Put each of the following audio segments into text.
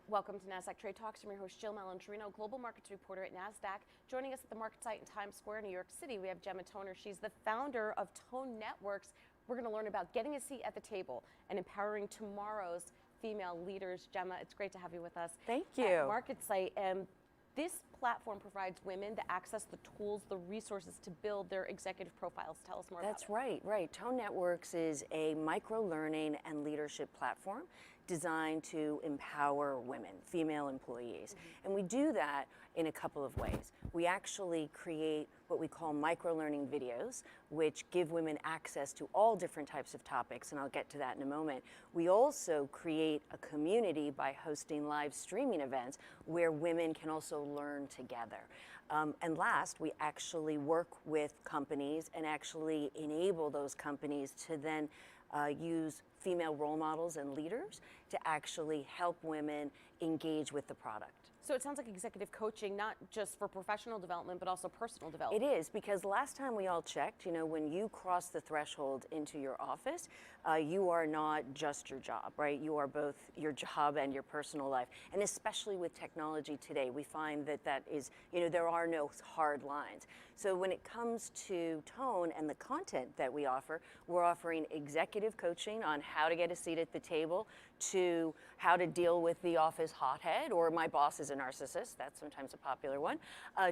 Welcome to Nasdaq Trade Talks. I'm your host, Jill Malandrino, global markets reporter at Nasdaq. Joining us at the market site in Times Square, New York City, we have Gemma Toner. She's the founder of Tone Networks. We're going to learn about getting a seat at the table and empowering tomorrow's female leaders. Gemma, it's great to have you with us. Thank you. At market site. This platform provides women to access the tools, the resources to build their executive profiles. Tell us more about it. That's right. Tone Networks is a micro-learning and leadership platform designed to empower women, female employees. And we do that in a couple of ways. We actually create what we call micro-learning videos, which give women access to all different types of topics, and I'll get to that in a moment. We also create a community by hosting live streaming events where women can also learn together. And last, we actually work with companies and actually enable those companies to then use female role models and leaders to actually help women engage with the product. So it sounds like executive coaching, not just for professional development, but also personal development. It is, because last time we all checked, when you cross the threshold into your office, you are not just your job, right? You are both your job and your personal life. And especially with technology today, we find that is, there are no hard lines. So when it comes to Tone and the content that we offer, we're offering executive coaching on how to get a seat at the table, to how to deal with the office hothead, or my boss is a narcissist, that's sometimes a popular one,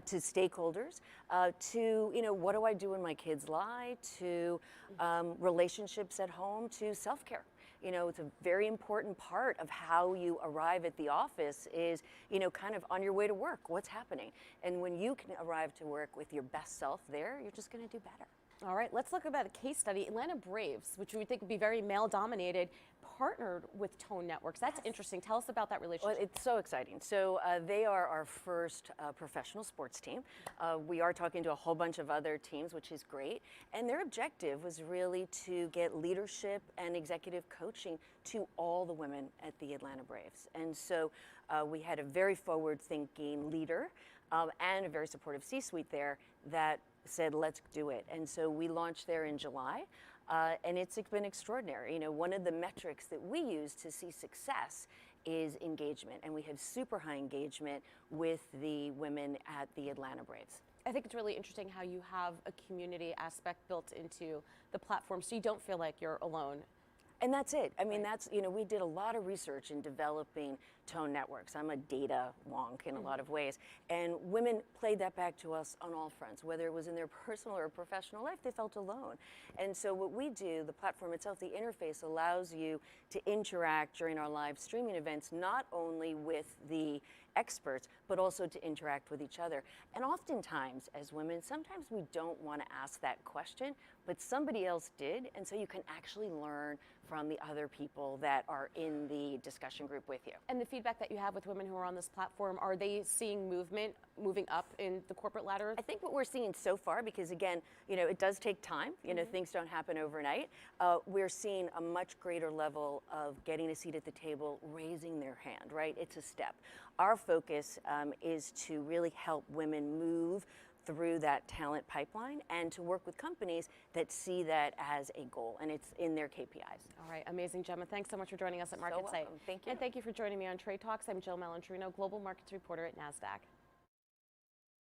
to stakeholders, to, what do I do when my kids lie, to relationships at home, to self-care. It's a very important part of how you arrive at the office is, kind of on your way to work, what's happening. And when you can arrive to work with your best self there, you're just going to do better. All right, let's look about a case study. Atlanta Braves, which we think would be very male-dominated, partnered with Tone Networks. That's interesting. Tell us about that relationship. Well, it's so exciting. So they are our first professional sports team. We are talking to a whole bunch of other teams, which is great. And their objective was really to get leadership and executive coaching to all the women at the Atlanta Braves. And so we had a very forward-thinking leader and a very supportive C-suite there that said, let's do it. And so we launched there in July, and it's been extraordinary. One of the metrics that we use to see success is engagement, and we have super high engagement with the women at the Atlanta Braves. I think it's really interesting how you have a community aspect built into the platform, so you don't feel like you're alone. And that's it. I mean, that's, we did a lot of research in developing Tone Networks. I'm a data wonk in a lot of ways. And women played that back to us on all fronts, whether it was in their personal or professional life, they felt alone. And so what we do, the platform itself, the interface allows you to interact during our live streaming events, not only with the experts, but also to interact with each other. And oftentimes, as women, sometimes we don't want to ask that question, but somebody else did, and so you can actually learn from the other people that are in the discussion group with you. And the feedback that you have with women who are on this platform, are they seeing moving up in the corporate ladder? I think what we're seeing so far, because again, it does take time, things don't happen overnight, we're seeing a much greater level of getting a seat at the table, raising their hand, right? It's a step. Our focus is to really help women move through that talent pipeline and to work with companies that see that as a goal, and it's in their KPIs. All right, amazing, Gemma. Thanks so much for joining us at Market Site. Thank you. And thank you for joining me on Trade Talks. I'm Jill Malandrino, global markets reporter at Nasdaq.